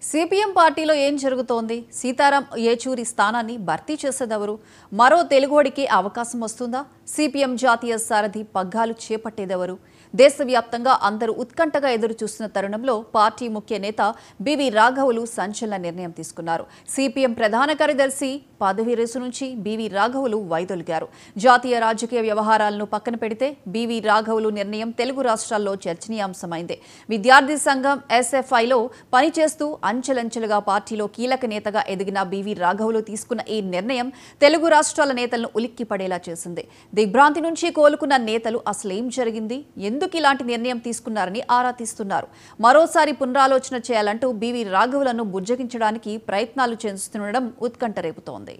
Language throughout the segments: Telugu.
సిపిఎం పార్టీలో ఏం జరుగుతోంది? సీతారాం యేచూరి స్థానాన్ని భర్తీ చేసేదెవరు? మరో తెలుగోడికి అవకాశం వస్తుందా? సిపిఎం జాతీయ సారథి పగ్గాలు చేపట్టేదెవరు? దేశవ్యాప్తంగా అందరూ ఉత్కంఠగా ఎదురు చూస్తున్న తరుణంలో పార్టీ ముఖ్య నేత బివి రాఘవులు సంచలన నిర్ణయం తీసుకున్నారు. సిపిఎం ప్రధాన కార్యదర్శి పదవి రేసు నుంచి బివి రాఘవులు వైదొలిగారు. జాతీయ రాజకీయ వ్యవహారాలను పక్కన పెడితే బివి రాఘవులు నిర్ణయం తెలుగు రాష్ట్రాల్లో చర్చనీయాంశమైంది. విద్యార్థి సంఘం ఎస్ఎఫ్ఐలో పనిచేస్తూ అంచెలంచెలుగా పార్టీలో కీలక నేతగా ఎదిగిన బివి రాఘవులు తీసుకున్న ఈ నిర్ణయం తెలుగు రాష్ట్రాల నేతలను ఉలిక్కిపడేలా చేసింది. దిగ్భ్రాంతి నుంచి కోలుకున్న నేతలు అసలేం జరిగింది, ఎందుకు ఇలాంటి నిర్ణయం తీసుకున్నారని ఆరా తీస్తున్నారు. మరోసారి పునరాలోచన చేయాలంటూ బివి రాఘవులను బుజ్జగించడానికి ప్రయత్నాలు చేస్తుండడం ఉత్కంఠ రేపుతోంది.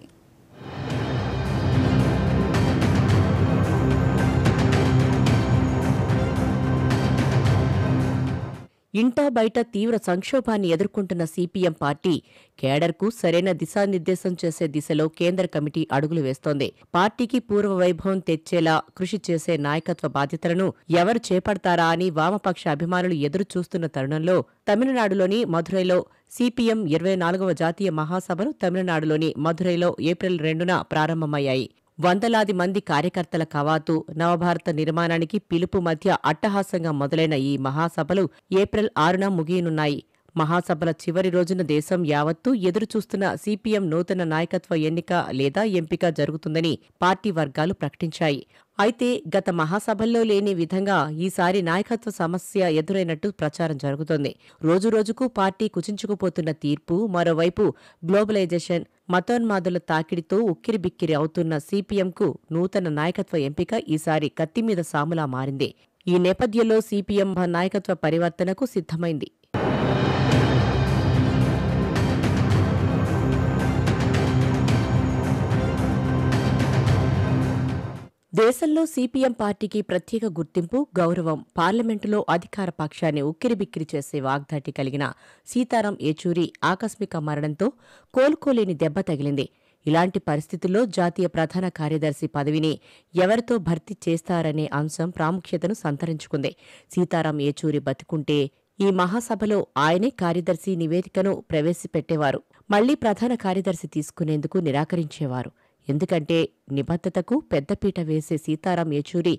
ఇంటా బయట తీవ్ర సంక్షోభాన్ని ఎదుర్కొంటున్న సిపిఎం పార్టీ కేడర్కు సరైన దిశానిర్దేశం చేసే దిశలో కేంద్ర కమిటీ అడుగులు వేస్తోంది. పార్టీకి పూర్వ వైభవం తెచ్చేలా కృషి చేసే నాయకత్వ బాధ్యతలను ఎవరు చేపడతారా అని వామపక్ష అభిమానులు ఎదురు చూస్తున్న తరుణంలో తమిళనాడులోని మధురైలో సిపిఎం 24వ జాతీయ మహాసభలు తమిళనాడులోని మధురైలో ఏప్రిల్ 2న ప్రారంభమయ్యాయి. వందలాది మంది కార్యకర్తల కవాతు, నవభారత నిర్మాణానికి పిలుపు మధ్య అట్టహాసంగా మొదలైన ఈ మహాసభలు ఏప్రిల్ 6న ముగియనున్నాయి. మహాసభల చివరి రోజున దేశం యావత్తూ ఎదురుచూస్తున్న సిపిఎం నూతన నాయకత్వ ఎన్నిక లేదా ఎంపిక జరుగుతుందని పార్టీ వర్గాలు ప్రకటించాయి. అయితే గత మహాసభల్లో లేని విధంగా ఈసారి నాయకత్వ సమస్య ఎదురైనట్టు ప్రచారం జరుగుతోంది. రోజురోజుకు పార్టీ కుచించుకుపోతున్న తీర్పు, మరోవైపు గ్లోబలైజేషన్, మతోన్మాదుల తాకిడితో ఉక్కిరిబిక్కిరి అవుతున్న సిపిఎంకు నూతన నాయకత్వ ఎంపిక ఈసారి కత్తిమీద సాములా మారింది. ఈ నేపథ్యంలో సిపిఎం నాయకత్వ పరివర్తనకు సిద్ధమైంది. దేశంలో సిపిఎం పార్టీకి ప్రత్యేక గుర్తింపు, గౌరవం. పార్లమెంటులో అధికార పక్షాన్ని ఉక్కిరిబిక్కిరి చేసే వాగ్దాటి కలిగిన సీతారాం యేచూరి ఆకస్మిక మరణంతో కోలుకోలేని దెబ్బ తగిలింది. ఇలాంటి పరిస్థితుల్లో జాతీయ ప్రధాన కార్యదర్శి పదవిని ఎవరితో భర్తీ చేస్తారనే అంశం ప్రాముఖ్యతను సంతరించుకుంది. సీతారాం యేచూరి బతికుంటే ఈ మహాసభలో ఆయనే కార్యదర్శి నివేదికను ప్రవేశపెట్టేవారు. మళ్లీ ప్రధాన కార్యదర్శి తీసుకునేందుకు నిరాకరించేవారు. ఎందుకంటే నిబద్ధతకు పెద్దపీట వేసే సీతారాం యేచూరి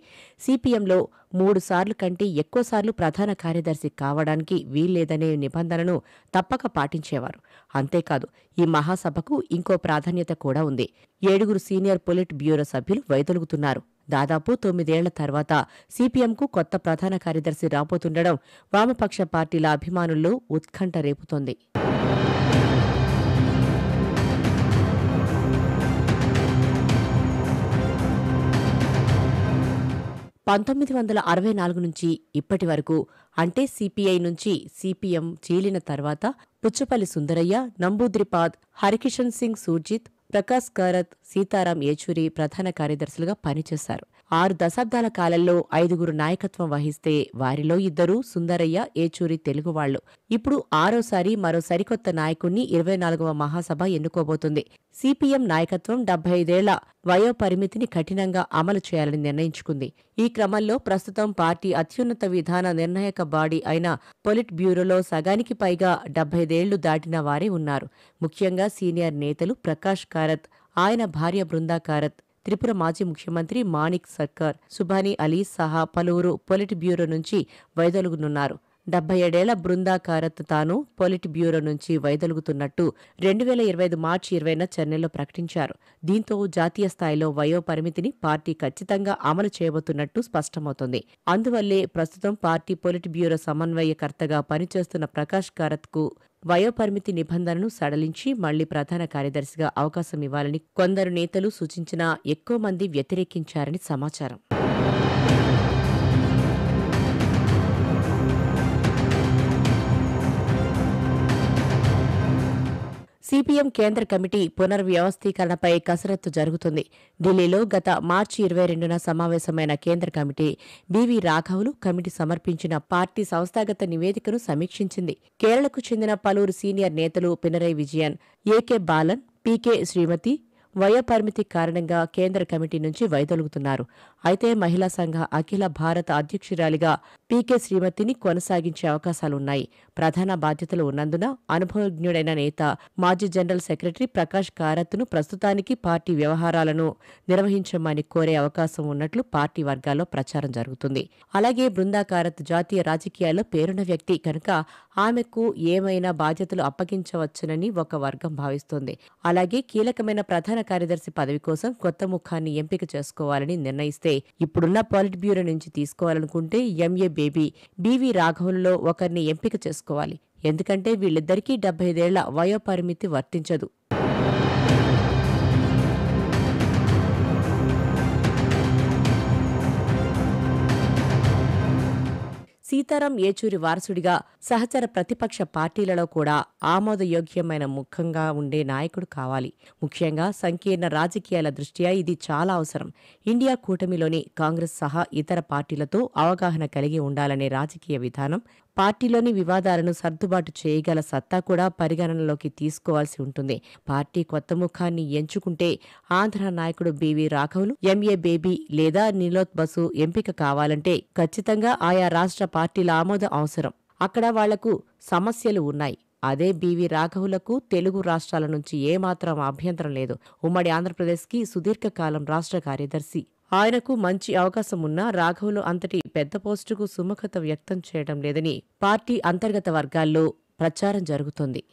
సిపిఎంలో 3 సార్లు కంటే ఎక్కువసార్లు ప్రధాన కార్యదర్శి కావడానికి వీల్లేదనే నిబంధనను తప్పక పాటించేవారు. అంతేకాదు, ఈ మహాసభకు ఇంకో ప్రాధాన్యత కూడా ఉంది. 7 సీనియర్ పొలిట్ బ్యూరో సభ్యులు వైదొలుగుతున్నారు. దాదాపు 9 ఏళ్ల తర్వాత సిపిఎంకు కొత్త ప్రధాన కార్యదర్శి రాబోతుండడం వామపక్ష పార్టీల అభిమానుల్లో ఉత్కంఠ రేపుతోంది. 1964 నుంచి ఇప్పటి వరకు, అంటే సిపిఐ నుంచి సిపిఎం చీలిన తర్వాత పుచ్చపల్లి సుందరయ్య, నంబూద్రిపాద్, హరికిషన్ సింగ్ సూర్జిత్, ప్రకాశ్ కారత్, సీతారాం యేచూరి ప్రధాన కార్యదర్శులుగా పనిచేశారు. 6 దశాబ్దాల కాలంలో 5 నాయకత్వం వహిస్తే వారిలో 2 సుందరయ్య, యేచూరి తెలుగువాళ్లు. ఇప్పుడు 6వసారి మరో సరికొత్త నాయకుణ్ణి 24వ మహాసభ ఎన్నుకోబోతుంది. సిపిఎం నాయకత్వం 75 ఏళ్ల వయోపరిమితిని కఠినంగా అమలు చేయాలని నిర్ణయించుకుంది. ఈ క్రమంలో ప్రస్తుతం పార్టీ అత్యున్నత విధాన నిర్ణాయక బాడీ అయిన పొలిట్ బ్యూరోలో సగానికి పైగా 75 ఏళ్లు దాటిన వారే ఉన్నారు. ముఖ్యంగా సీనియర్ నేతలు ప్రకాశ్ కారత్, ఆయన భార్య బృందా కారత్, త్రిపుర మాజీ ముఖ్యమంత్రి మాణిక్ సర్కార్, సుభానీ అలీ సహా పలువురు పొలిట్ బ్యూరో నుంచి వైదొలుగునున్నారు. 77 ఏళ్ల బృందా కారత్ తాను పొలిట్ బ్యూరో నుంచి వైదొలుగుతున్నట్టు 2025 మార్చి 20న చెన్నైలో ప్రకటించారు. దీంతో జాతీయ స్థాయిలో వయో పరిమితిని పార్టీ ఖచ్చితంగా అమలు చేయబోతున్నట్టు స్పష్టమవుతోంది. అందువల్లే ప్రస్తుతం పార్టీ పొలిట్ బ్యూరో సమన్వయకర్తగా పనిచేస్తున్న ప్రకాశ్ కారత్కు వయోపరిమితి నిబంధనను సడలించి మళ్లీ ప్రధాన కార్యదర్శిగా అవకాశం ఇవ్వాలని కొందరు నేతలు సూచించినా ఎక్కువ మంది వ్యతిరేకించారని సమాచారం. సిపిఎం కేంద్ర కమిటీ పునర్వ్యవస్థీకరణపై కసరత్తు జరుగుతుంది. ఢిల్లీలో గత మార్చి 22న సమావేశమైన కేంద్ర కమిటీ బివి రాఘవులు కమిటీ సమర్పించిన పార్టీ సంస్థాగత నివేదికను సమీక్షించింది. కేరళకు చెందిన పలువురు సీనియర్ నేతలు పినరయి విజయన్, ఏకే బాలన్, పీకే శ్రీమతి వయోపరిమితి కారణంగా కేంద్ర కమిటీ నుంచి వైదొలుగుతున్నారు. అయితే మహిళా సంఘ అఖిల భారత అధ్యక్షురాలిగా పీకే శ్రీమతిని కొనసాగించే అవకాశాలున్నాయి. ప్రధాన బాధ్యతలు ఉన్నందున అనుభవజ్ఞుడైన నేత మాజీ జనరల్ సెక్రటరీ ప్రకాష్ కారత్ను ప్రస్తుతానికి పార్టీ వ్యవహారాలను నిర్వహించమని కోరే అవకాశం ఉన్నట్లు పార్టీ వర్గాల్లో ప్రచారం జరుగుతుంది. అలాగే బృందా కారత్ జాతీయ రాజకీయాల్లో పేరున్న వ్యక్తి కనుక ఆమెకు ఏమైనా బాధ్యతలు అప్పగించవచ్చునని ఒక వర్గం భావిస్తోంది. అలాగే కీలకమైన ప్రధాన కార్యదర్శి పదవి కోసం కొత్త ముఖాన్ని ఎంపిక చేసుకోవాలని నిర్ణయిస్తే ఇప్పుడున్న పాలిట్ బ్యూరో నుంచి తీసుకోవాలనుకుంటే ఎంఏ బేబీ, బివి రాఘవులలో ఒకరిని ఎంపిక చేసుకోవాలి. ఎందుకంటే వీళ్ళిద్దరికీ 75 ఏళ్ల వయోపరిమితి వర్తించదు. సీతారాం ఏచూరి వారసుడిగా సహచర ప్రతిపక్ష పార్టీలలో కూడా ఆమోదయోగ్యమైన ముఖంగా ఉండే నాయకుడు కావాలి. ముఖ్యంగా సంకీర్ణ రాజకీయాల దృష్ట్యా ఇది చాలా అవసరం. ఇండియా కూటమిలోని కాంగ్రెస్ సహా ఇతర పార్టీలతో అవగాహన కలిగి ఉండాలనే రాజకీయ విధానం, పార్టీలోని వివాదాలను సర్దుబాటు చేయగల సత్తా కూడా పరిగణనలోకి తీసుకోవాల్సి ఉంటుంది. పార్టీ కొత్త ముఖాన్ని ఎంచుకుంటే ఆంధ్ర నాయకుడు బివి రాఘవులు, ఎంఏ బేబీ లేదా నిలోత్ బసు ఎంపిక కావాలంటే ఖచ్చితంగా ఆయా రాష్ట్ర పార్టీల ఆమోదం అవసరం. అక్కడ వాళ్లకు సమస్యలు ఉన్నాయి. అదే బివి రాఘవులకు తెలుగు రాష్ట్రాల నుంచి ఏమాత్రం అభ్యంతరం లేదు. ఉమ్మడి ఆంధ్రప్రదేశ్కి సుదీర్ఘకాలం రాష్ట్ర కార్యదర్శి. ఆయనకు మంచి అవకాశం ఉన్నా రాఘవులు అంతటి పెద్ద పోస్టుకు సుముఖత వ్యక్తం చేయడం లేదని పార్టీ అంతర్గత వర్గాల్లో ప్రచారం జరుగుతోంది.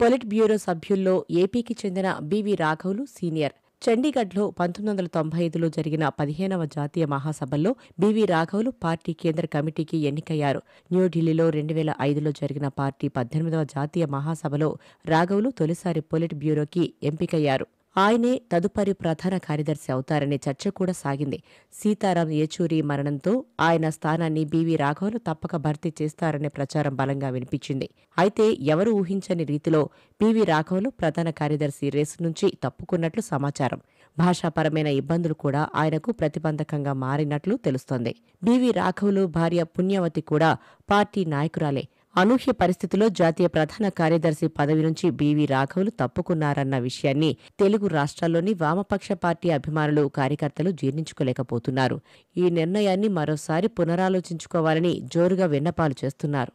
పొలిట్ బ్యూరో సభ్యుల్లో ఏపీకి చెందిన బివి రాఘవులు సీనియర్. చండీగఢ్లో 1995లో జరిగిన 15వ జాతీయ మహాసభల్లో బివి రాఘవులు పార్టీ కేంద్ర కమిటీకి ఎన్నికయ్యారు. న్యూఢిల్లీలో 2005లో జరిగిన పార్టీ 18వ జాతీయ మహాసభలో రాఘవులు తొలిసారి పొలిట్ బ్యూరోకి ఎంపికయ్యారు. ఆయనే తదుపరి ప్రధాన కార్యదర్శి అవుతారనే చర్చ కూడా సాగింది. సీతారాం ఏచూరి మరణంతో ఆయన స్థానాన్ని బివి రాఘవులు తప్పక భర్తీ చేస్తారనే ప్రచారం బలంగా వినిపించింది. అయితే ఎవరు ఊహించని రీతిలో బివి రాఘవులు ప్రధాన కార్యదర్శి రేసు నుంచి తప్పుకున్నట్లు సమాచారం. భాషాపరమైన ఇబ్బందులు కూడా ఆయనకు ప్రతిబంధకంగా మారినట్లు తెలుస్తోంది. బివి రాఘవులు భార్య పుణ్యవతి కూడా పార్టీ నాయకురాలే. అనూహ్య పరిస్థితిలో జాతీయ ప్రధాన కార్యదర్శి పదవి నుంచి బివి రాఘవులు తప్పుకున్నారన్న విషయాన్ని తెలుగు రాష్ట్రాల్లోని వామపక్ష పార్టీ అభిమానులు, కార్యకర్తలు జీర్ణించుకోలేకపోతున్నారు. ఈ నిర్ణయాన్ని మరోసారి పునరాలోచించుకోవాలని జోరుగా విన్నపాలు చేస్తున్నారు.